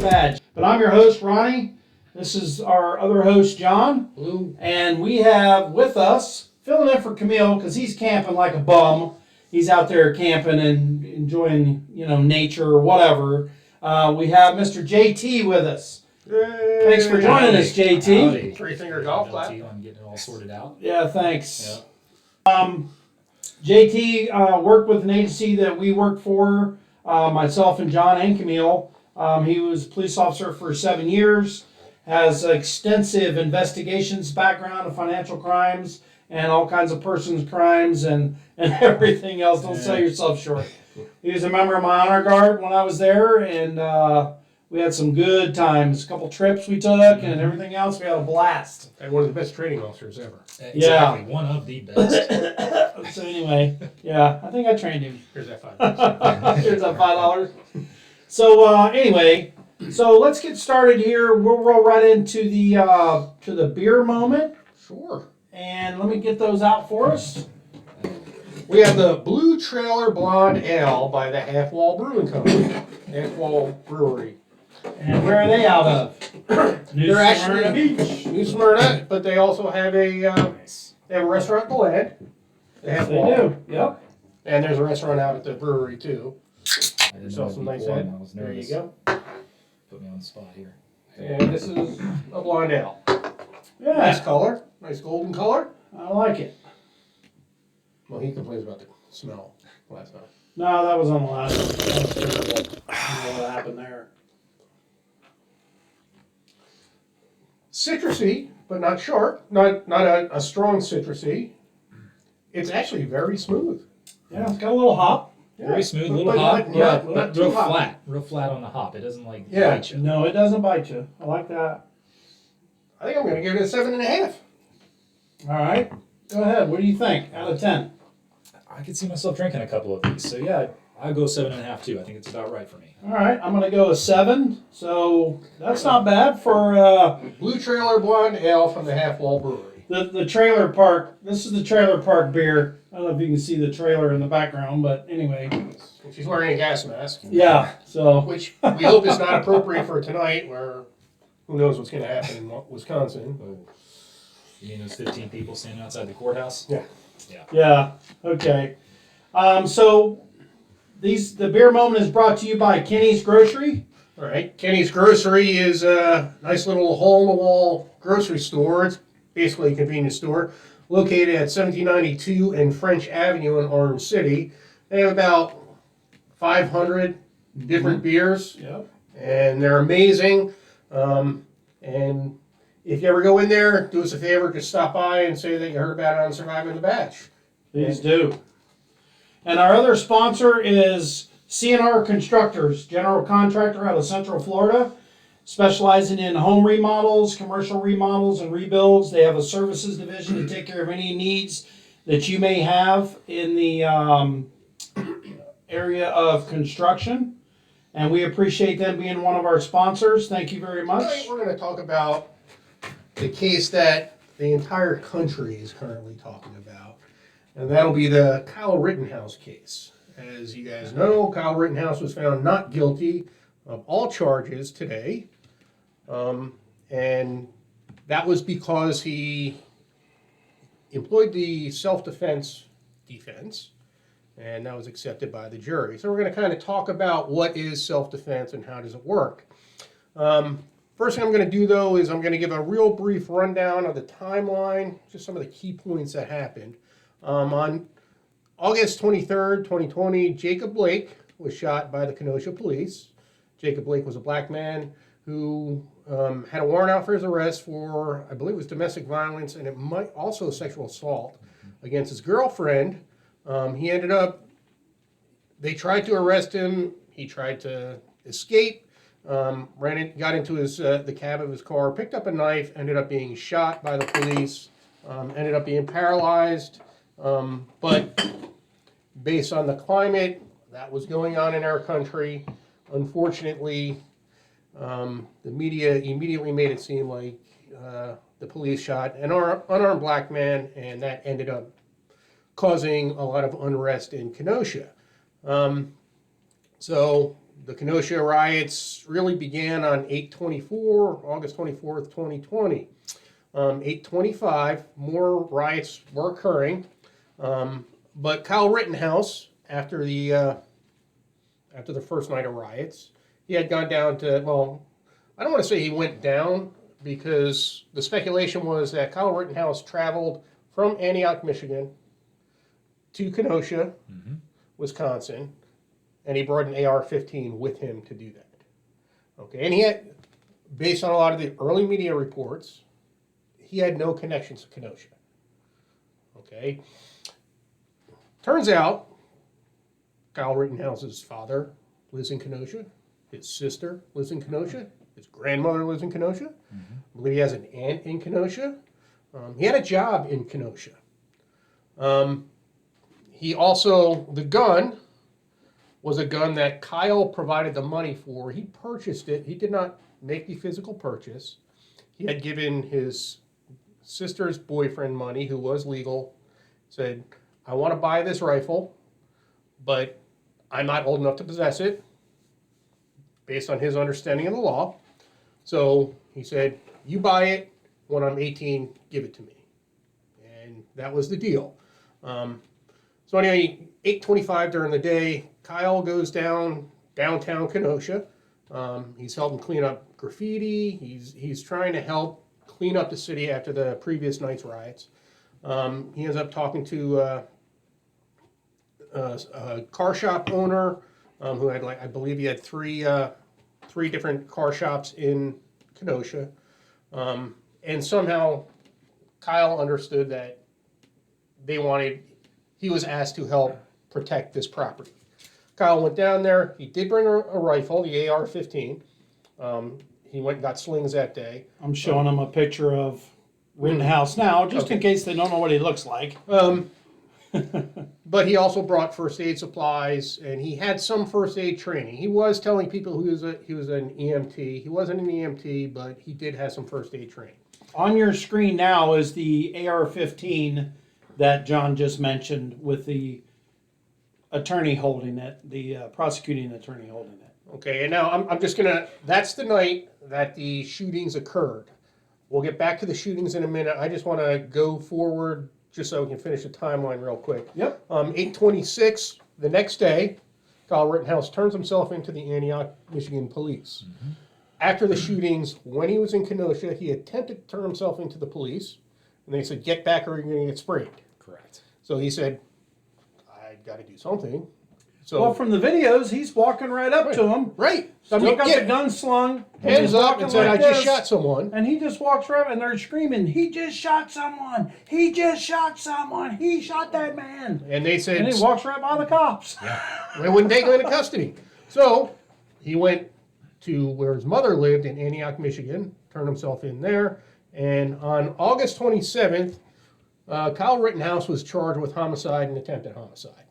the badge. But I'm your host, Ronnie. This is our other host, John. Hello. And we have with us, filling in for Camille, because he's camping like a bum. He's out there camping and enjoying, nature or whatever. We have Mr. JT with us. Yay. Thanks for joining us, JT. Howdy. Three-finger golf clap. I'm getting it all sorted out. Yeah, thanks. Yeah. JT worked with an agency that we worked for, myself and John and Camille. He was a police officer for 7 years, has extensive investigations background of financial crimes and all kinds of persons crimes and everything else. Don't sell yourself short. He was a member of my honor guard when I was there, and we had some good times. A couple trips we took and everything else. We had a blast. And one of the best training officers ever. Exactly, one of the best. So anyway, yeah, I think I trained him. Here's that $5. Here's that $5. So anyway, so let's get started here. We'll roll right into the to the beer moment. Sure. And let me get those out for us. We have the Blue Trailer Blonde Ale by the Half Wall Brewing Company. Half Wall Brewery. And where are they out of? They're actually New Smyrna, but they also have they have a restaurant in the land. They do. Yep. And there's a restaurant out at the brewery too. I didn't know Yourself it'd some be nice pouring. head. I was There you nervous. go. Put me on the spot here. And this is a blonde ale. Yeah. Nice color, nice golden color. I like it. Well, he complains about the smell last night. No, that was on the last one. That was terrible. I don't know what happened there. Citrusy, but not sharp. Not a strong citrusy. It's actually very smooth. Yeah, it's got a little hop. Very smooth, But- little but hop. not- Yeah, not but too real hot. flat. Real flat on the hop. It doesn't Yeah. bite you. No, it doesn't bite you. I like that. I think I'm going to give it a 7.5. All right. Go ahead. What do you think out of 10? I could see myself drinking a couple of these. So yeah, I'll go 7.5 too. I think it's about right for me. All right. I'm going to go a 7. So that's not bad for Blue Trailer Blonde Ale from the Half Wall Brewery. the trailer park. This is the trailer park beer. I don't know if you can see the trailer in the background, but anyway. She's wearing a gas mask. Yeah. So Which we hope is not appropriate for tonight, where who knows what's going to happen in Wisconsin. Oh. You mean those 15 people standing outside the courthouse? Yeah. yeah. Okay. So the beer moment is brought to you by Kenny's Grocery. All right. Kenny's Grocery is a nice little hole-in-the-wall grocery store. It's basically a convenience store located at 1792 and French Avenue in Orange City. They have about 500 different beers, Yep. and they're amazing. And if you ever go in there, do us a favor, just stop by and say that you heard about it on Surviving the Batch. Please do. And our other sponsor is CNR Constructors, general contractor out of Central Florida, specializing in home remodels, commercial remodels, and rebuilds. They have a services division to take care of any needs that you may have in the area of construction. And we appreciate them being one of our sponsors. Thank you very much. Tonight we're going to talk about the case that the entire country is currently talking about, and that'll be the Kyle Rittenhouse case. As you guys know, Kyle Rittenhouse was found not guilty of all charges today, and that was because he employed the self-defense defense, and that was accepted by the jury. So we're going to kind of talk about what is self-defense and how does it work. First thing I'm going to do, though, is I'm going to give a real brief rundown of the timeline, just some of the key points that happened. On August 23rd, 2020, Jacob Blake was shot by the Kenosha police. Jacob Blake was a black man who had a warrant out for his arrest for, I believe it was domestic violence, and it might also sexual assault against his girlfriend. He ended up, they tried to arrest him. He tried to escape. Got into the cab of his car, picked up a knife, ended up being shot by the police, ended up being paralyzed. But based on the climate that was going on in our country, unfortunately, the media immediately made it seem like the police shot an unarmed black man, and that ended up causing a lot of unrest in Kenosha. So The Kenosha riots really began on August 24th, 2020. 8/25, more riots were occurring. But Kyle Rittenhouse, after the first night of riots, he had gone down to, well, I don't want to say he went down, because the speculation was that Kyle Rittenhouse traveled from Antioch, Michigan to Kenosha, Wisconsin, and he brought an AR-15 with him to do that. Okay, and he had, based on a lot of the early media reports, he had no connections to Kenosha. Okay, turns out Kyle Rittenhouse's father lives in Kenosha, his sister lives in Kenosha, his grandmother lives in Kenosha. I believe he has an aunt in Kenosha. He had a job in Kenosha. He also, the gun was a gun that Kyle provided the money for. He purchased it. He did not make the physical purchase. He had given his sister's boyfriend money, who was legal, said, I want to buy this rifle, but I'm not old enough to possess it, based on his understanding of the law. So he said, you buy it, when I'm 18, give it to me. And that was the deal. So anyway, 8:25 during the day, Kyle goes downtown Kenosha. He's helping clean up graffiti. He's trying to help clean up the city after the previous night's riots. He ends up talking to a car shop owner who had, like, I believe he had three different car shops in Kenosha. And somehow Kyle understood that he was asked to help protect this property. Kyle went down there. He did bring a rifle, the AR-15. He went and got slings that day. I'm showing them a picture of Rittenhouse now, just in case they don't know what he looks like. But he also brought first aid supplies, and he had some first aid training. He was telling people he was an EMT. He wasn't an EMT, but he did have some first aid training. On your screen now is the AR-15 that John just mentioned, with the attorney holding it, the prosecuting attorney holding it. Okay, and now I'm just gonna, that's the night that the shootings occurred. We'll get back to the shootings in a minute. I just want to go forward just so we can finish the timeline real quick. Yep. 8/26, the next day, Kyle Rittenhouse turns himself into the Antioch, Michigan police. After the shootings, when he was in Kenosha, he attempted to turn himself into the police, and they said, get back or you're going to get sprayed. Correct. So he said, I got to do something. So, Well, from the videos, he's walking right up to him. right. Still got the gun slung. and Hands he's up walking and said, like I just this, shot someone. And he just walks right up, and they're screaming, he just shot someone. He just shot someone. He shot that man. And they said, And he walks right by the cops. they wouldn't take him into custody. So he went to where his mother lived in Antioch, Michigan, turned himself in there. And on August 27th, Kyle Rittenhouse was charged with homicide and attempted homicide.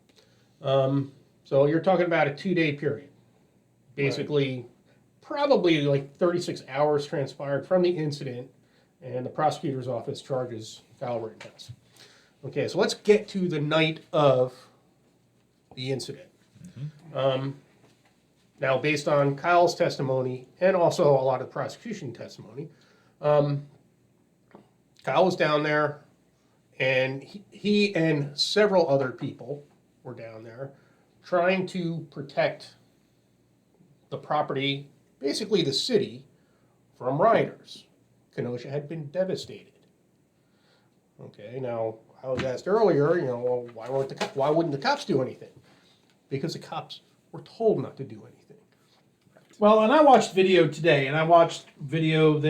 So you're talking about a 2-day period. Basically, probably like 36 hours transpired from the incident, and the prosecutor's office charges Kyle Rittenhouse. Okay, so let's get to the night of the incident. Now, based on Kyle's testimony and also a lot of prosecution testimony, Kyle was down there, and he and several other people were down there trying to protect the property, basically the city, from rioters. Kenosha had been devastated. Okay, now I was asked earlier, well, why wouldn't the cops do anything? Because the cops were told not to do anything. Well, and I watched video today, and I watched video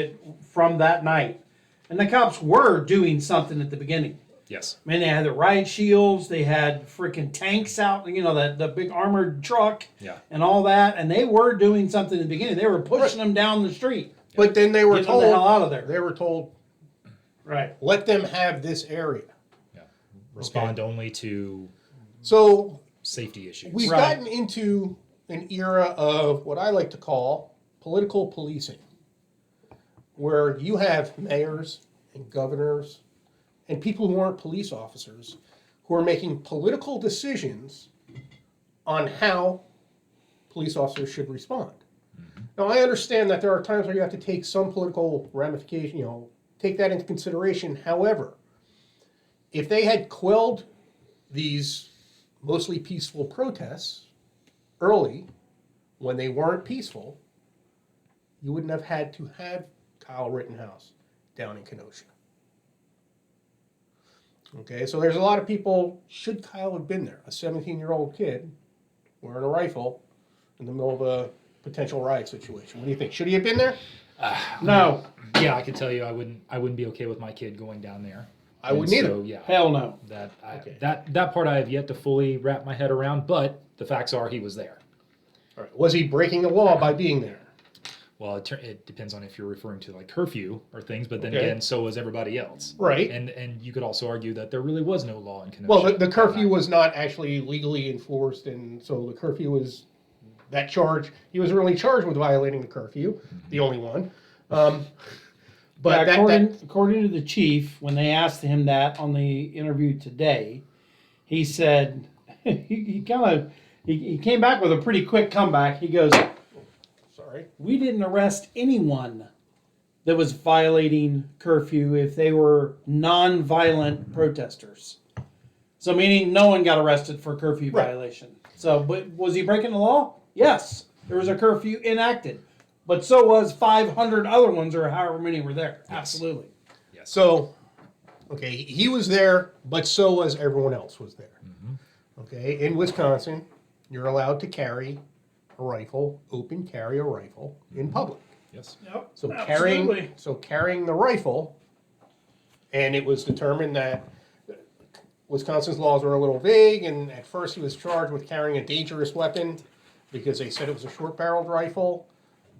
from that night. And the cops were doing something at the beginning. Yes. I mean, they had the riot shields, they had freaking tanks out, the big armored truck, and all that, and they were doing something in the beginning. They were pushing them down the street. But then they were Get told them the hell out of there. They were told, Right. let them have this area. Yeah. Respond only to So safety issues. we've gotten into an era of what I like to call political policing, where you have mayors and governors and people who aren't police officers who are making political decisions on how police officers should respond. Now, I understand that there are times where you have to take some political ramification, take that into consideration. However, if they had quelled these mostly peaceful protests early, when they weren't peaceful, you wouldn't have had to have Kyle Rittenhouse down in Kenosha. Okay, so there's a lot of people, should Kyle have been there? A 17-year-old kid wearing a rifle in the middle of a potential riot situation. What do you think? Should he have been there? No. Yeah, I can tell you, I wouldn't be okay with my kid going down there. I wouldn't either. So, yeah, Hell no. that part I have yet to fully wrap my head around. But the facts are, he was there. All right. Was he breaking the law by being there? Well, it depends on if you're referring to like curfew or things, but then Okay. again, so was everybody else. Right. And you could also argue that there really was no law in Kenosha. Well, the curfew was not actually legally enforced, and so the curfew was that charge. He was really charged with violating the curfew, the only one. But Yeah, according to the chief, when they asked him that on the interview today, he said he came back with a pretty quick comeback. He goes, sorry. "We didn't arrest anyone that was violating curfew if they were non-violent protesters." So meaning no one got arrested for curfew Right. violation. So, but was he breaking the law? Yes, there was a curfew enacted, but so was 500 other ones or however many were there. Absolutely. Yes. So, okay, he was there, but so was everyone else was there. Okay, in Wisconsin, you're allowed to carry a rifle, open carry a rifle in public. Yes. Yep. So absolutely. carrying the rifle, and it was determined that Wisconsin's laws were a little vague, and at first he was charged with carrying a dangerous weapon because they said it was a short-barreled rifle,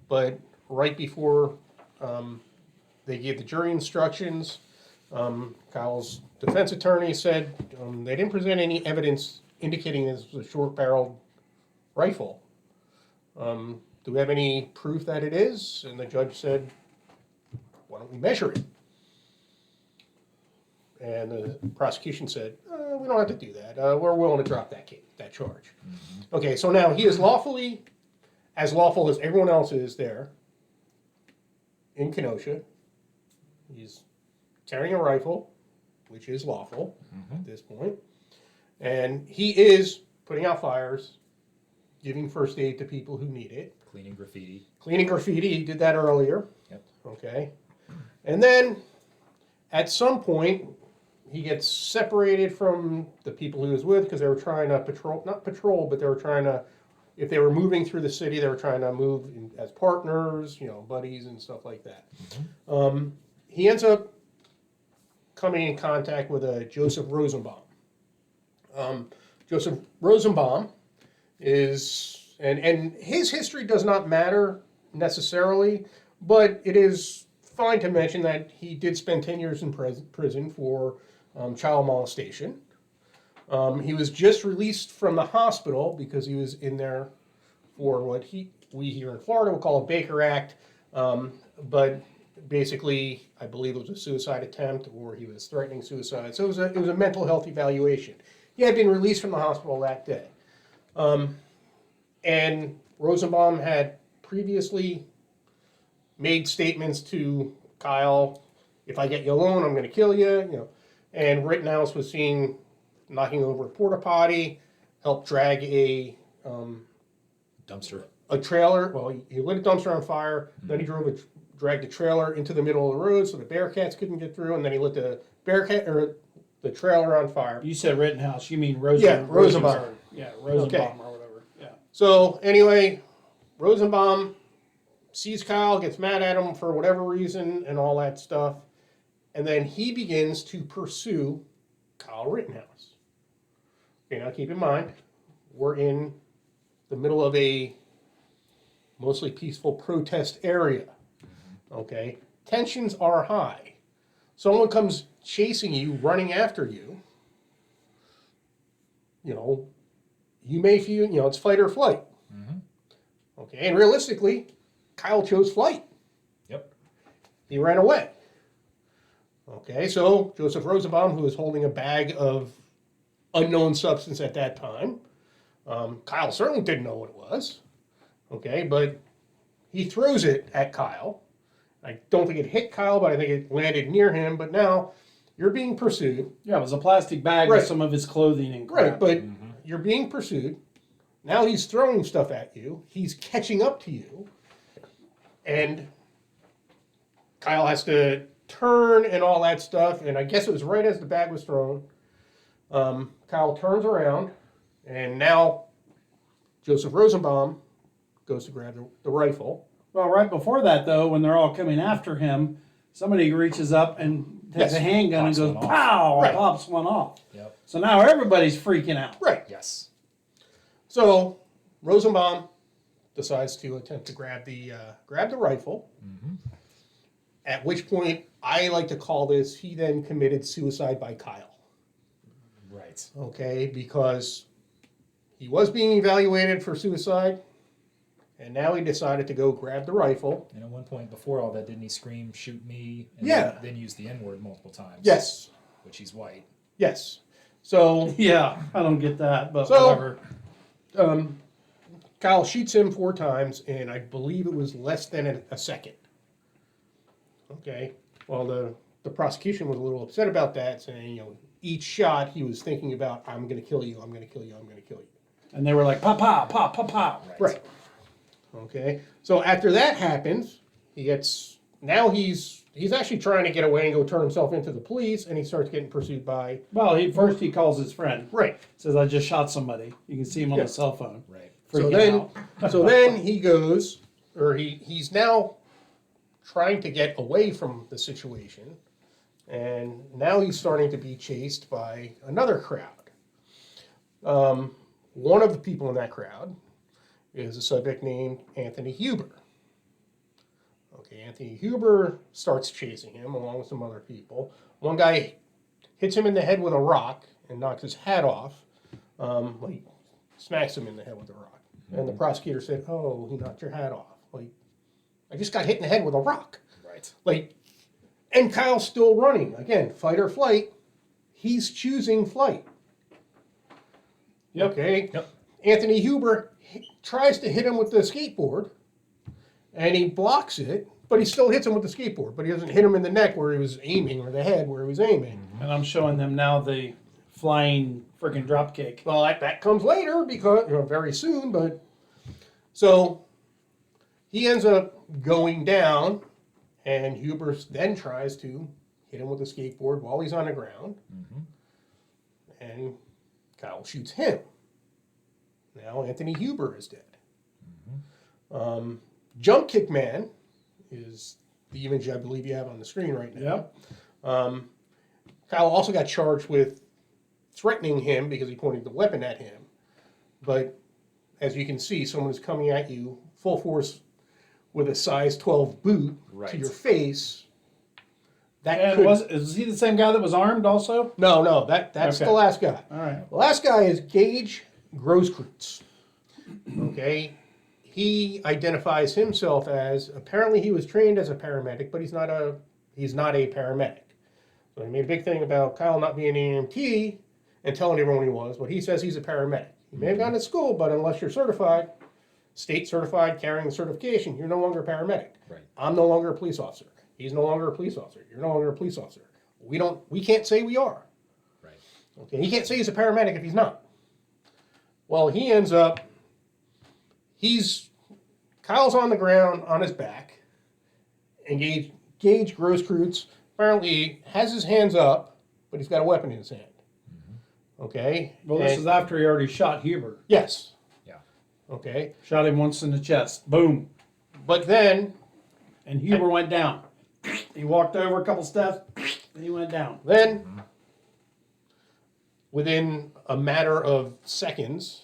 but right before they gave the jury instructions, Kyle's defense attorney said they didn't present any evidence indicating this was a short-barreled rifle. Do we have any proof that it is? And the judge said, why don't we measure it? And the prosecution said, we don't have to do that. We're willing to drop that charge. Okay, so now he is lawfully, as lawful as everyone else is there in Kenosha. He's carrying a rifle, which is lawful at this point. And he is putting out fires, giving first aid to people who need it. Cleaning graffiti. Cleaning graffiti, he did that earlier. Yep. Okay. And then at some point, he gets separated from the people he was with because they were trying to not patrol, but they were trying to, if they were moving through the city, they were trying to move as partners, buddies and stuff like that. He ends up coming in contact with a Joseph Rosenbaum. Joseph Rosenbaum is, and his history does not matter necessarily, but it is fine to mention that he did spend 10 years in prison for child molestation. He was just released from the hospital because he was in there for what we here in Florida would call a Baker Act, but basically, I believe it was a suicide attempt or he was threatening suicide. So it was a mental health evaluation. He had been released from the hospital that day. And Rosenbaum had previously made statements to Kyle, if I get you alone, I'm going to kill you. And Rittenhouse was seen knocking over a porta potty, helped drag a Dumpster. a trailer. Well, he lit a dumpster on fire. Then he dragged the trailer into the middle of the road so the Bearcats couldn't get through. And then he lit the the trailer on fire. You said Rittenhouse. You mean Rosenbaum? Yeah, Rosenbaum. Yeah, Rosenbaum Okay. or whatever. Yeah. So anyway, Rosenbaum sees Kyle, gets mad at him for whatever reason and all that stuff. And then he begins to pursue Kyle Rittenhouse. Okay, now keep in mind, we're in the middle of a mostly peaceful protest area. Okay? Tensions are high. Someone comes chasing you, running after you. You may feel, it's fight or flight. Okay, and realistically, Kyle chose flight. Yep. He ran away. Okay, so Joseph Rosenbaum, who was holding a bag of unknown substance at that time, Kyle certainly didn't know what it was. Okay, but he throws it at Kyle. I don't think it hit Kyle, but I think it landed near him. But now you're being pursued. Yeah, it was a plastic bag Right. with some of his clothing and crap. Right, but you're being pursued. Now he's throwing stuff at you. He's catching up to you. And Kyle has to turn and all that stuff. And I guess it was right as the bag was thrown. Kyle turns around. And now Joseph Rosenbaum goes to grab the rifle. Well, right before that, though, when they're all coming after him, somebody reaches up and takes Yes. a handgun and Pops goes, one off. pow, Right. and pops one off. Yep. So now everybody's freaking out. Right. Yes. So Rosenbaum decides to attempt to grab the rifle. At which point, I like to call this, he then committed suicide by Kyle. Right. Okay, because he was being evaluated for suicide, and now he decided to go grab the rifle. And at one point before all that, didn't he scream, "Shoot me"? And Yeah. then use the N-word multiple times. Yes, Which he's white. yes. So Yeah, I don't get that, but So- whatever. Kyle shoots him 4 times, and I believe it was less than a second. Okay, well, the prosecution was a little upset about that, saying, each shot he was thinking about, I'm going to kill you, I'm going to kill you, I'm going to kill you. And they were like, pow, pow, pow, pow, pow. Right. Okay. So after that happens, he's actually trying to get away and go turn himself into the police, and he starts getting pursued by. Well, first he calls his friend. Right. Says, I just shot somebody. You can see him on Yeah. the cell phone. Right. Freaking out. So then he goes, or he's now trying to get away from the situation, and now he's starting to be chased by another crowd. One of the people in that crowd is a subject named Anthony Huber. Okay, Anthony Huber starts chasing him along with some other people. One guy hits him in the head with a rock and knocks his hat off, like smacks him in the head with a rock. And the prosecutor said, "Oh, he knocked your hat off. Like, I just got hit in the head with a rock." Right. Like, and Kyle's still running. Again, fight or flight. He's choosing flight. Yep. Okay. Yep. Anthony Huber tries to hit him with the skateboard, and he blocks it, but he still hits him with the skateboard. But he doesn't hit him in the neck where he was aiming, or the head where he was aiming. And I'm showing them now the flying freaking drop kick. Well, that comes later because very soon. But so he ends up going down, and Huber then tries to hit him with a skateboard while he's on the ground, and Kyle shoots him. Now Anthony Huber is dead. Jump Kick Man is the image I believe you have on the screen right now. Yep. Kyle also got charged with threatening him because he pointed the weapon at him. But as you can see, someone is coming at you full force with a size 12 boot Right. to your face. And is he the same guy that was armed also? No, that's Okay. the last guy. All right. The last guy is Gage Groceries. Okay, he identifies himself as, apparently he was trained as a paramedic, but he's not a paramedic. So he made a big thing about Kyle not being an EMT and telling everyone he was, but he says he's a paramedic. He may have gone to school, but unless you're certified, state certified, carrying the certification, you're no longer a paramedic. Right. I'm no longer a police officer. He's no longer a police officer. You're no longer a police officer. We can't say we are. Right. Okay, he can't say he's a paramedic if he's not. Well, he ends up, Kyle's on the ground on his back, and Gage Grosskreutz apparently has his hands up, but he's got a weapon in his hand. Okay? Well, this and- is after he already shot Huber. Yes. Yeah. Okay. Shot him once in the chest. Boom. But then, And Huber went down. He walked over a couple steps, and he went down. within a matter of seconds,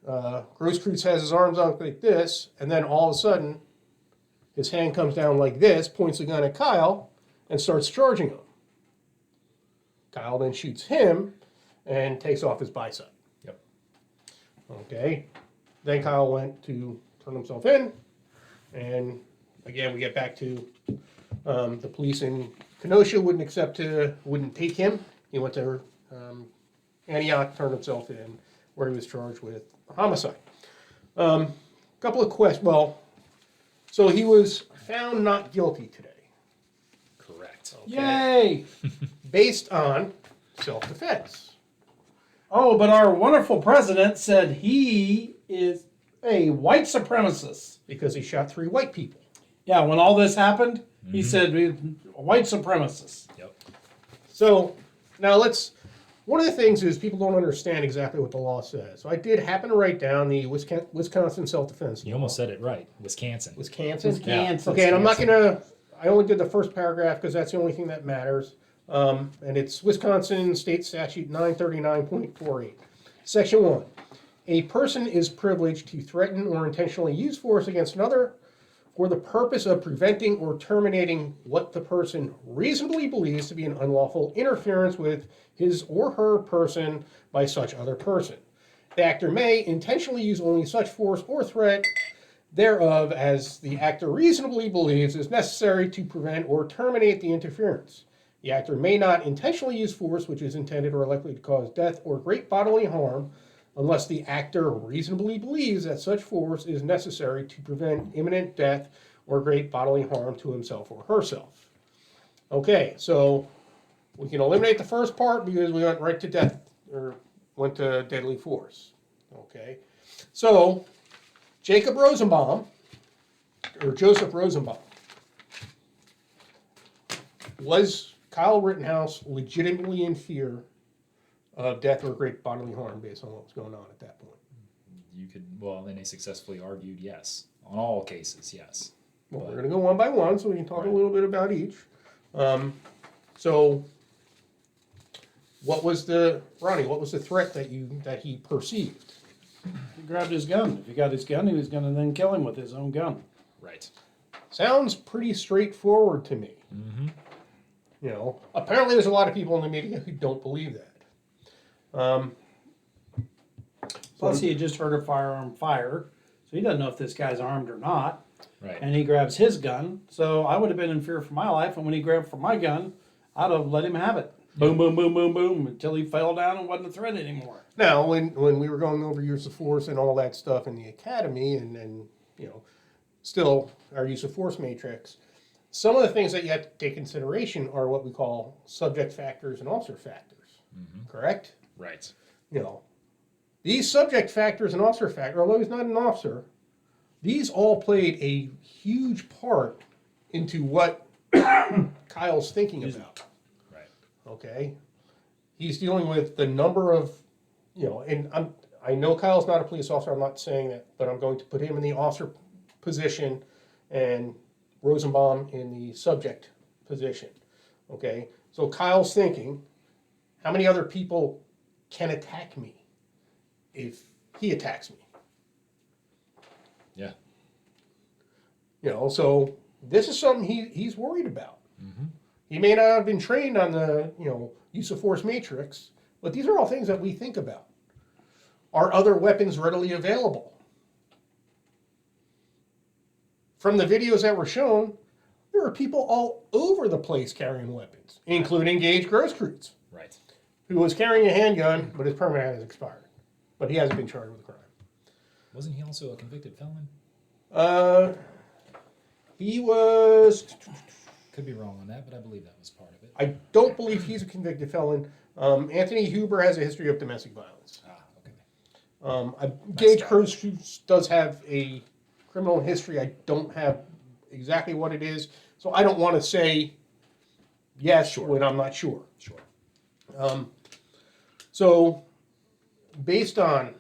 Grosskreutz has his arms out like this, and then all of a sudden, his hand comes down like this, points the gun at Kyle, and starts charging him. Kyle then shoots him and takes off his bicep. Yep. Okay. Then Kyle went to turn himself in, and again we get back to the police in Kenosha wouldn't take him. He went to Antioch, turned himself in, where he was charged with homicide. couple of questions. Well, so he was found not guilty today. Correct. Yay! Based on self-defense. Oh, but our wonderful president said he is a white supremacist. Because he shot 3 white people. Yeah, when all this happened, he said a white supremacist. Yep. So now one of the things is people don't understand exactly what the law says. So I did happen to write down the Wisconsin self-defense law. You almost said it right. Wisconsin. Wisconsin? Wisconsin. Okay, and I'm not gonna, I only did the first paragraph because that's the only thing that matters. And it's Wisconsin State Statute 939.48. Section 1. A person is privileged to threaten or intentionally use force against another for the purpose of preventing or terminating what the person reasonably believes to be an unlawful interference with his or her person by such other person. The actor may intentionally use only such force or threat thereof as the actor reasonably believes is necessary to prevent or terminate the interference. The actor may not intentionally use force which is intended or likely to cause death or great bodily harm unless the actor reasonably believes that such force is necessary to prevent imminent death or great bodily harm to himself or herself. Okay, so we can eliminate the first part because we went right to death, or went to deadly force. Okay, so Jacob Rosenbaum, or Joseph Rosenbaum, was Kyle Rittenhouse legitimately in fear of death or great bodily harm based on what was going on at that point? You could, well, and they successfully argued yes. On all cases, yes. Well, we're going to go one by one so we can talk Right. a little bit about each. So, what was the threat that he perceived? He grabbed his gun. If he got his gun, he was going to then kill him with his own gun. Right. Sounds pretty straightforward to me. Mm-hmm. You know, apparently there's a lot of people in the media who don't believe that. Plus, he had just heard a firearm fire, so he doesn't know if this guy's armed or not. Right. And he grabs his gun, so I would have been in fear for my life. And when he grabbed for my gun, I'd have let him have it. Boom, boom, boom, boom, boom, until he fell down and wasn't a threat anymore. Now, when we were going over use of force and all that stuff in the academy, and you know, still our use of force matrix, some of the things that you have to take consideration are what we call subject factors and officer factors. Mm-hmm. Correct? Right. You know, these subject factors and officer factor, although he's not an officer, these all played a huge part into what Kyle's thinking about. Right. Okay, he's dealing with the number of, you know, and I know Kyle's not a police officer. I'm not saying that, but I'm going to put him in the officer position and Rosenbaum in the subject position. Okay, so Kyle's thinking, how many other people can attack me if he attacks me? Yeah. You know, so this is something he's worried about. Mm-hmm. He may not have been trained on the, you know, use of force matrix, but these are all things that we think about. Are other weapons readily available? From the videos that were shown, there are people all over the place carrying weapons, including Gage Groceries, Right. who was carrying a handgun, but his permit has expired. But he hasn't been charged with a crime. Wasn't he also a convicted felon? He was, Could be wrong on that, but I believe that was part of it. I don't believe he's a convicted felon. Anthony Huber has a history of domestic violence. Okay. Gage got Groceries does have a criminal history. I don't have exactly what it is, so I don't want to say yes when I'm not sure. Sure. So, based on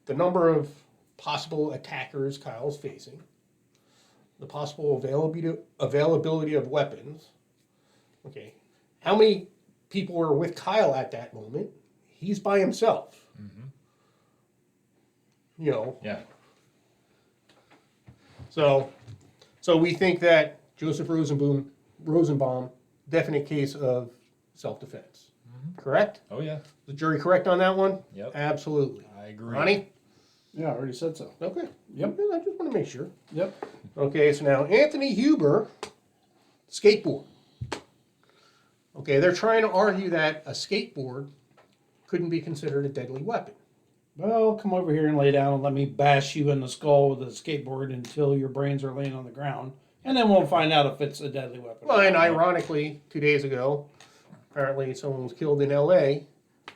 the number of possible attackers Kyle's facing, the possible availability of weapons, okay, how many people were with Kyle at that moment? He's by himself. Mm-hmm. You know, Yeah. so we think that Joseph Rosenbaum, definite case of self-defense. Mm-hmm. Correct? Oh yeah. The jury correct on that one? Yep. Absolutely. I agree. Ronnie? Yeah, I already said so. Okay. Yep. I just want to make sure. Yep. Okay, so now Anthony Huber, skateboard. Okay, they're trying to argue that a skateboard couldn't be considered a deadly weapon. Well, come over here and lay down and let me bash you in the skull with a skateboard until your brains are laying on the ground. And then we'll find out if it's a deadly weapon. Well, and ironically, 2 days ago, apparently someone was killed in L.A.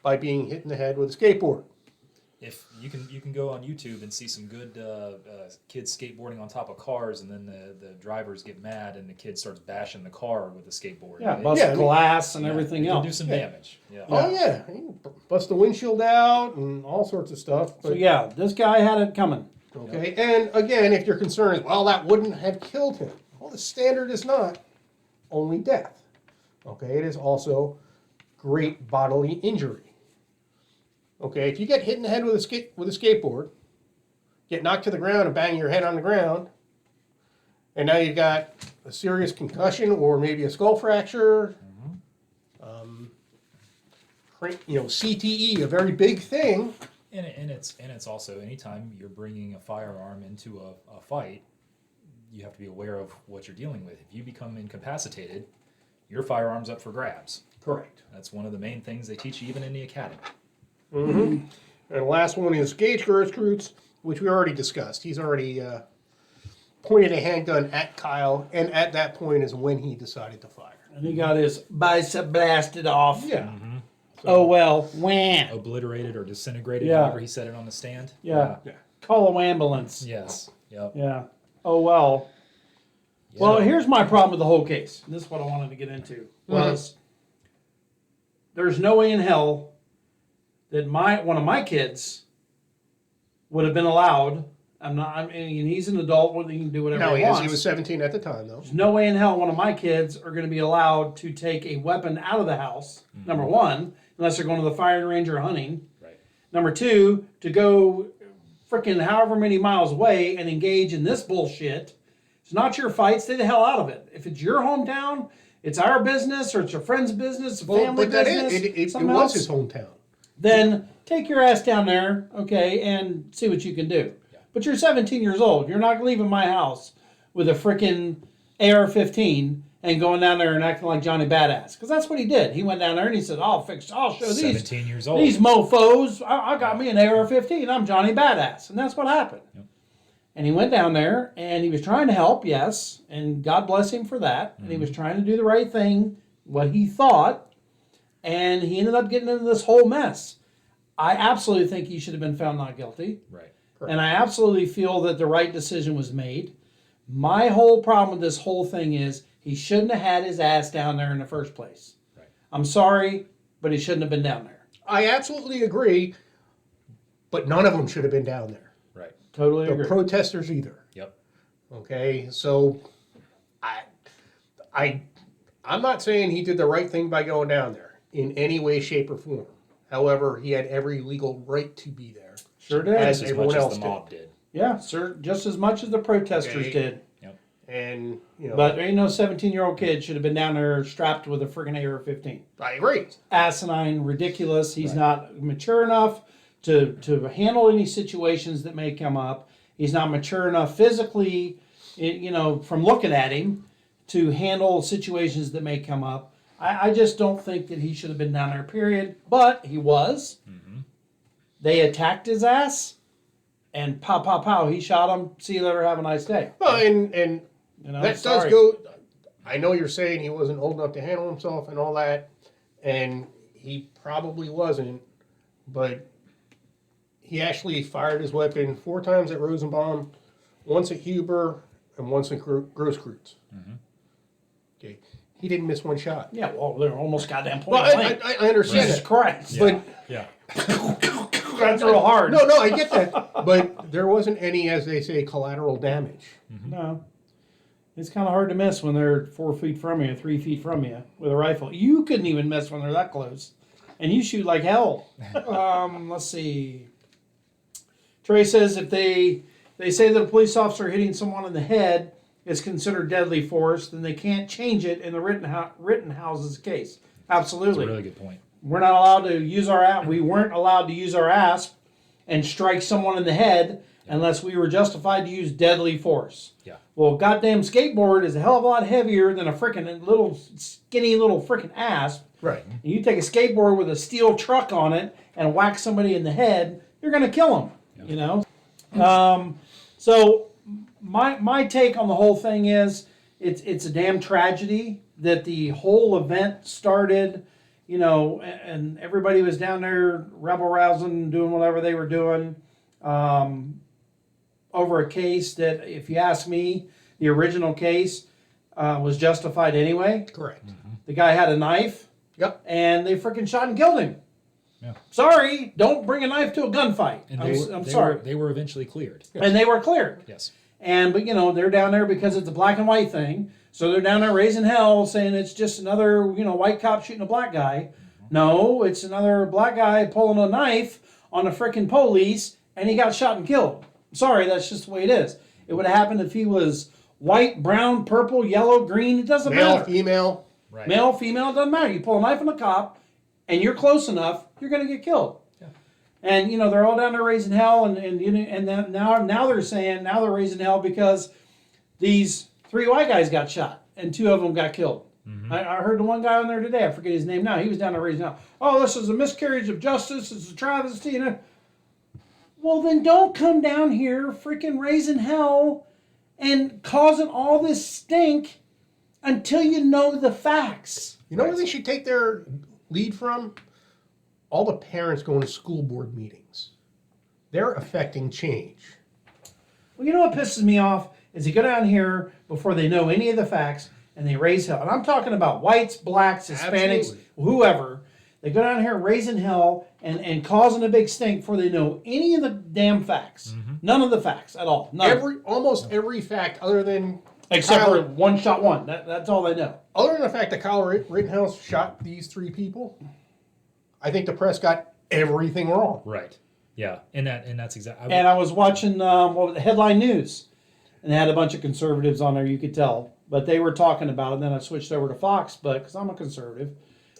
by being hit in the head with a skateboard. If you can go on YouTube and see some good kids skateboarding on top of cars, and then the drivers get mad and the kid starts bashing the car with a skateboard. Yeah, bust glass and everything it else. can do some damage. Yeah. Oh, yeah. You can bust the windshield out and all sorts of stuff. But, So yeah, this guy had it coming. okay, and again, if your concern is, well, that wouldn't have killed him. Well, the standard is not only death. Okay, it is also great bodily injury. Okay, if you get hit in the head with a skateboard, get knocked to the ground and bang your head on the ground, and now you've got a serious concussion or maybe a skull fracture, CTE, a very big thing. And it's also anytime you're bringing a firearm into a fight, you have to be aware of what you're dealing with. If you become incapacitated, your firearm's up for grabs. Correct. That's one of the main things they teach you even in the academy. Mm-hmm. And the last one is Gage Gertrudes, which we already discussed. He's already pointed a handgun at Kyle, and at that point is when he decided to fire. And he got his bicep blasted off. Yeah. Oh well, wham. Obliterated or disintegrated, Yeah. however he said it on the stand. Yeah. Yeah. Call an ambulance. Yes. Yep. Yeah. Oh well. Yeah. Well, here's my problem with the whole case. This is what I wanted to get into. Was there's no way in hell that one of my kids would have been allowed. I mean, he's an adult. He can do whatever No, he wants. he was 17 at the time, though. There's no way in hell one of my kids are going to be allowed to take a weapon out of the house. Number one, unless they're going to the firing range or hunting. Right. Number two, to go freaking however many miles away and engage in this bullshit. It's not your fight. Stay the hell out of it. If it's your hometown, it's our business, or it's a friend's business, a family business. It something was else, his hometown. then take your ass down there, okay, and see what you can do. Yeah. But you're 17 years old. You're not leaving my house with a freaking AR-15 and going down there and acting like Johnny Badass. Because that's what he did. He went down there and he said, I'll show 17 years old. these mofos. I got me an AR-15. I'm Johnny Badass. And that's what happened. Yep. And he went down there and he was trying to help, yes, and God bless him for that. And he was trying to do the right thing, what he thought, and he ended up getting into this whole mess. I absolutely think he should have been found not guilty. Right. And I absolutely feel that the right decision was made. My whole problem with this whole thing is he shouldn't have had his ass down there in the first place. Right. I'm sorry, but he shouldn't have been down there. I absolutely agree, but none of them should have been down there. Right. Totally The agree. protesters either. Yep. Okay, so I'm not saying he did the right thing by going down there in any way, shape, or form. However, he had every legal right to be there. Sure did. As As everyone much as else the did. mob did. Yeah, sir. Just as much as the protesters Okay. did. Yep. And, But there ain't no 17-year-old kid should have been down there strapped with a friggin' AR-15. I agree. Asinine, ridiculous. He's not mature enough to handle any situations that may come up. He's not mature enough physically, from looking at him, to handle situations that may come up. I just don't think that he should have been down there, period. But he was. Mm-hmm. They attacked his ass, and pow, pow, pow, he shot him. See you later, have a nice day. Well, and that sorry. does go. I know you're saying he wasn't old enough to handle himself and all that, and he probably wasn't, but he actually fired his weapon 4 times at Rosenbaum, once at Huber, and once at Groceries. Mm-hmm. Okay, he didn't miss one shot. Yeah, well, they're almost goddamn point Well, blank. I understand Jesus that, Christ. but Yeah. That's real hard. no, I get that, but there wasn't any, as they say, collateral damage. No. It's kind of hard to miss when they're 4 feet from you, 3 feet from you with a rifle. You couldn't even miss when they're that close. And you shoot like hell. Let's see. Trey says if they say that a police officer hitting someone in the head is considered deadly force, then they can't change it in the Rittenhouse's case. Absolutely. That's a really good point. We're not allowed to use we weren't allowed to use our ASP and strike someone in the head unless we were justified to use deadly force. Yeah. Well, goddamn skateboard is a hell of a lot heavier than a freaking little skinny little freaking ASP. Right. And you take a skateboard with a steel truck on it and whack somebody in the head, you're going to kill him. You know. So my take on the whole thing is it's a damn tragedy that the whole event started. You know, and everybody was down there rebel rousing, doing whatever they were doing, over a case that, if you ask me, the original case was justified anyway. Correct. The guy had a knife. Yep. And they freaking shot and killed him. Yeah. Sorry, don't bring a knife to a gunfight. And I'm sorry. They were eventually cleared. And they were cleared. Yes. But you know, they're down there because it's a black and white thing. So they're down there raising hell, saying it's just another, you know, white cop shooting a black guy. No, it's another black guy pulling a knife on a freaking police, and he got shot and killed. Sorry, that's just the way it is. It would have happened if he was white, brown, purple, yellow, green. It doesn't Male, matter. female. Right. Male, female, it doesn't matter. You pull a knife on a cop, and you're close enough, you're going to get killed. Yeah. And you know they're all down there raising hell, and then now they're saying now they're raising hell because these 3 white guys got shot and 2 of them got killed. Mm-hmm. I heard the one guy on there today. I forget his name now. He was down there raising hell. Oh, this is a miscarriage of justice. It's a travesty. You know. Well, then don't come down here freaking raising hell and causing all this stink until you know the facts. You know where they should take their lead from? All the parents going to school board meetings. They're affecting change. Well, you know what pisses me off is they go down here before they know any of the facts and they raise hell. And I'm talking about whites, blacks, Hispanics, Absolutely. whoever. They go down here raising hell and causing a big stink before they know any of the damn facts. Mm-hmm. None of the facts at all. None. Almost every fact other than Except Kyle, for one shot one. That's all they know. other than the fact that Kyle Rittenhouse shot these 3 people, I think the press got everything wrong. Right. Yeah. And that's exactly. And I was watching the headline news, and they had a bunch of conservatives on there. You could tell, but they were talking about it. And then I switched over to Fox, but because I'm a conservative,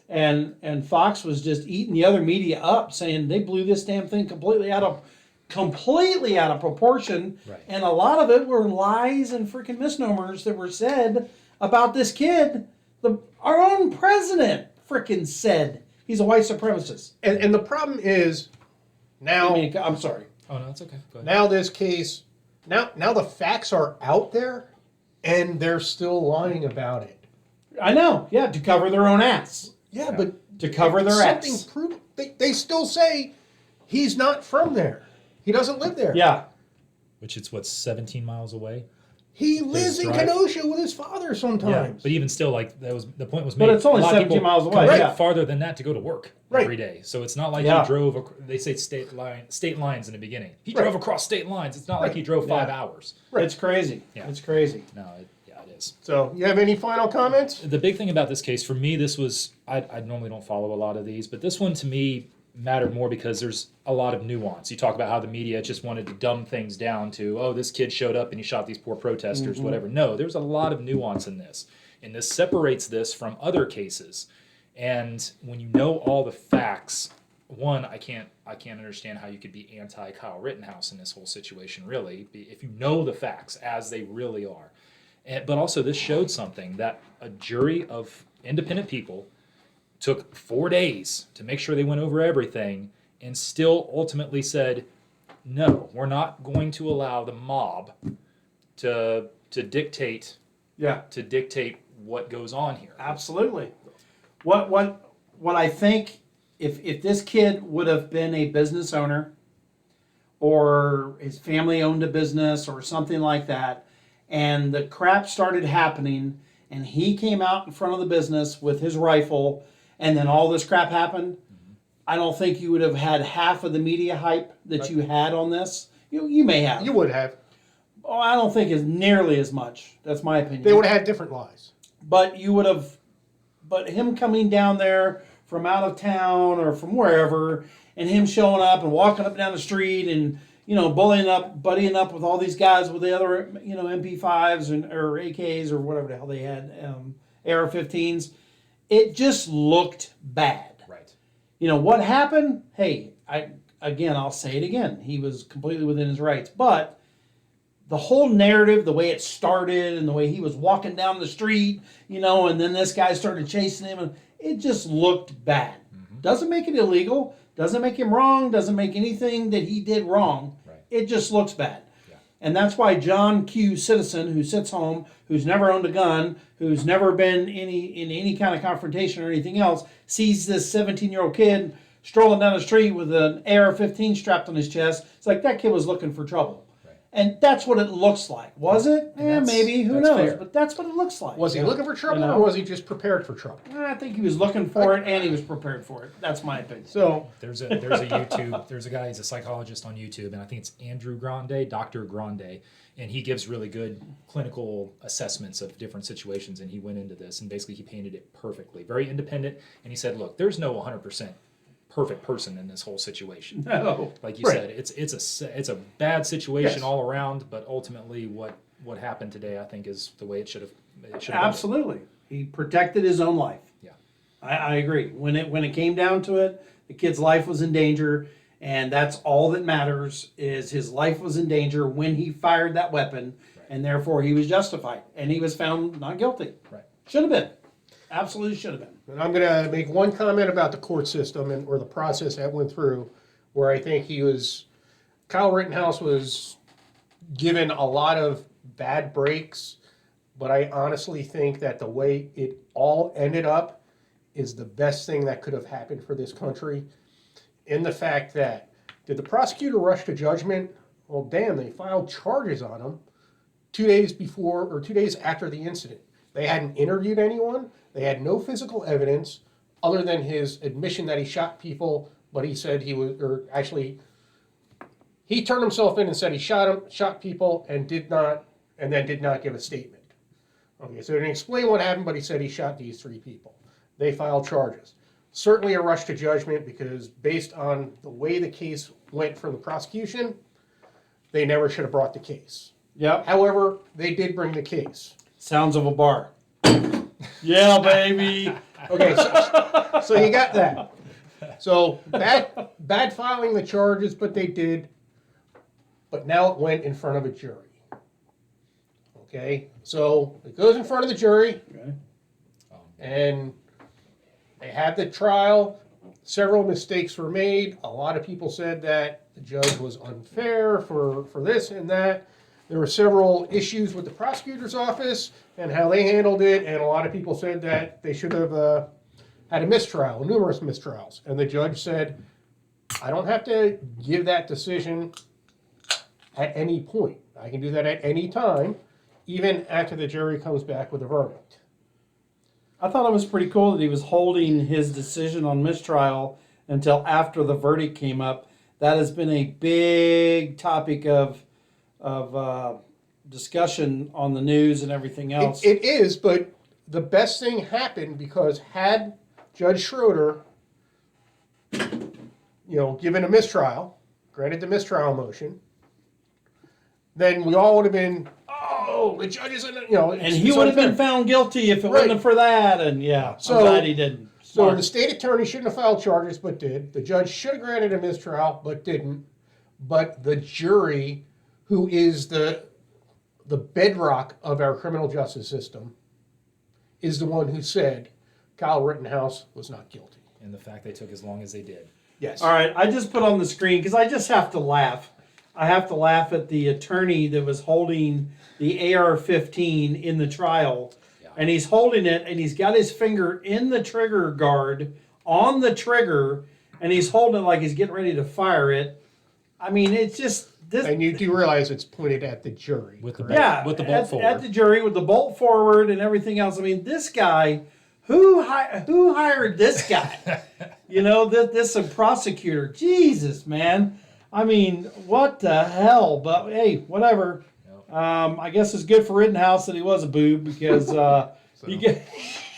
and Fox was just eating the other media up, saying they blew this damn thing completely out of proportion. Right. And a lot of it were lies and freaking misnomers that were said about this kid. Our own president freaking said he's a white supremacist. And the problem is now. I'm sorry. Oh no, that's okay. Go ahead. Now this case, now the facts are out there, and they're still lying about it. I know, yeah, to cover their own ass. Yeah, but To cover their something ass. proven. They still say he's not from there. He doesn't live there. Yeah. Which it's 17 miles away. He lives in drive. Kenosha with his father sometimes. But even still, like the point was made. But it's only a lot of 17 people miles away, come yeah. farther than that to go to work Right. every day. So it's not like Yeah. he drove. They say state lines in the beginning. He drove across state lines. It's not like he drove 5 hours. It's crazy. Yeah. It's crazy. No, it is. So, you have any final comments? The big thing about this case for me, this was I normally don't follow a lot of these, but this one to me mattered more because there's a lot of nuance. You talk about how the media just wanted to dumb things down to, oh, this kid showed up and he shot these poor protesters, whatever. No, there's a lot of nuance in this. And this separates this from other cases. And when you know all the facts, one, I can't understand how you could be anti Kyle Rittenhouse in this whole situation, really, if you know the facts as they really are. But also this showed something that a jury of independent people took 4 days to make sure they went over everything and still ultimately said, no, we're not going to allow the mob to dictate what goes on here. Absolutely. What I think if this kid would have been a business owner or his family owned a business or something like that, and the crap started happening and he came out in front of the business with his rifle and then all this crap happened, I don't think you would have had half of the media hype that you had on this. You may have. You would have. Oh, I don't think as nearly as much. That's my opinion. They would have had different lies. But you would have, but him coming down there from out of town or from wherever, and him showing up and walking up and down the street and buddying up with all these guys with the other MP5s or AKs or whatever the hell they had, AR-15s. It just looked bad. Right. What happened? Hey, I'll say it again. He was completely within his rights, but the whole narrative, the way it started and the way he was walking down the street, and then this guy started chasing him, and it just looked bad. Doesn't make it illegal. Doesn't make him wrong, doesn't make anything that he did wrong. Right. It just looks bad. Yeah. And that's why John Q. Citizen, who sits home, who's never owned a gun, who's never been in any kind of confrontation or anything else, sees this 17-year-old kid strolling down the street with an AR-15 strapped on his chest. It's like that kid was looking for trouble. And that's what it looks like. Was it? Maybe. Who knows? Fair. But that's what it looks like. Was he looking for trouble, or was he just prepared for trouble? I think he was looking for it, and he was prepared for it. That's my opinion. So There's a there's a guy, he's a psychologist on YouTube, and I think it's Andrew Grande, Dr. Grande, and he gives really good clinical assessments of different situations, and he went into this, and basically he painted it perfectly. Very independent, and he said, look, there's no 100% perfect person in this whole situation. No. Like you said, it's a bad situation Yes. all around, but ultimately what happened today, I think, is the way it should have Absolutely. He protected his own life. Yeah. I agree. When it came down to it, the kid's life was in danger, and that's all that matters is his life was in danger when he fired that weapon, and therefore he was justified. And he was found not guilty. Right. Should have been. Absolutely should have been. and I'm going to make one comment about the court system or the process that went through, where I think Kyle Rittenhouse was given a lot of bad breaks, but I honestly think that the way it all ended up is the best thing that could have happened for this country. In the fact that, did the prosecutor rush to judgment? Well, damn, they filed charges on him 2 days before or 2 days after the incident. They hadn't interviewed anyone. They had no physical evidence other than his admission that he shot people, but he said he turned himself in and said he shot people, and then did not give a statement. Okay, so he didn't explain what happened, but he said he shot these 3 people. They filed charges. Certainly a rush to judgment, because based on the way the case went from the prosecution, they never should have brought the case. Yep. However, they did bring the case. Sounds of a bar. Yeah, baby. Okay, so you got that. So bad filing the charges, but they did. But now it went in front of a jury. Okay, so it goes in front of the jury, Okay. and they had the trial. Several mistakes were made. A lot of people said that the judge was unfair for this and that. There were several issues with the prosecutor's office and how they handled it, and a lot of people said that they should have had a mistrial, numerous mistrials. And the judge said, I don't have to give that decision at any point. I can do that at any time, even after the jury comes back with a verdict. I thought it was pretty cool that he was holding his decision on mistrial until after the verdict came up. That has been a big topic of discussion on the news and everything else. It is, but the best thing happened because had Judge Schroeder, given a mistrial, granted the mistrial motion, then we all would have been, oh, the judge isn't, and he would have been found guilty if it wasn't for that. And I'm glad he didn't. So Smart. the state attorney shouldn't have filed charges, but did. The judge should have granted a mistrial, but didn't. But the jury, who is the bedrock of our criminal justice system, is the one who said Kyle Rittenhouse was not guilty. And the fact they took as long as they did. Yes. All right, I just put on the screen because I just have to laugh. I have to laugh at the attorney that was holding the AR-15 in the trial. Yeah. And he's holding it, and he's got his finger in the trigger guard on the trigger, and he's holding it like he's getting ready to fire it. I mean, it's just this. And you do realize it's pointed at the jury. With the correct? Yeah, with the bolt forward. At the jury with the bolt forward and everything else. I mean, this guy, who hired this guy? This prosecutor. Jesus, man. I mean, what the hell? But hey, whatever. I guess it's good for Rittenhouse that he was a boob because he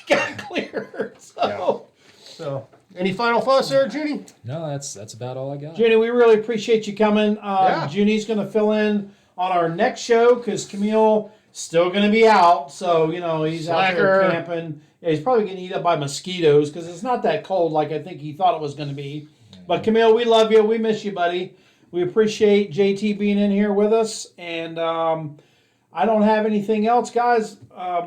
got cleared. So, any final thoughts there, Junie? No, that's about all I got. Junie, we really appreciate you coming. Yeah. Junie's going to fill in on our next show because Camille still going to be out. So, he's out there Slacker. camping. Yeah, he's probably getting eat up by mosquitoes because it's not that cold like I think he thought it was going to be. But Camille, we love you. We miss you, buddy. We appreciate JT being in here with us. And I don't have anything else, guys.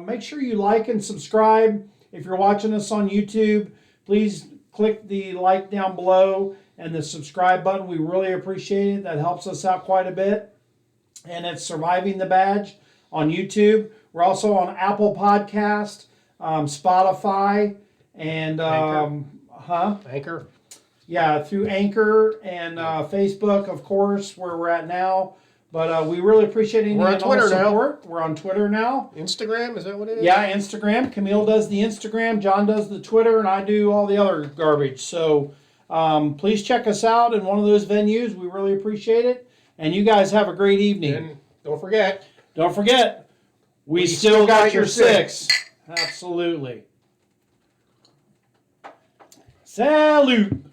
Make sure you like and subscribe. If you're watching us on YouTube, please click the like down below and the subscribe button. We really appreciate it. That helps us out quite a bit. And it's Surviving the Badge on YouTube. We're also on Apple Podcast, Spotify, and Anchor. Yeah, through Anchor and Facebook, of course, where we're at now. But we really appreciate any We're on and all Twitter now. support. We're on Twitter now. Instagram, is that what it is? Yeah, Instagram. Camille does the Instagram, John does the Twitter, and I do all the other garbage. So please check us out in one of those venues. We really appreciate it. And you guys have a great evening. And don't forget, we still got your six. Absolutely. Salute.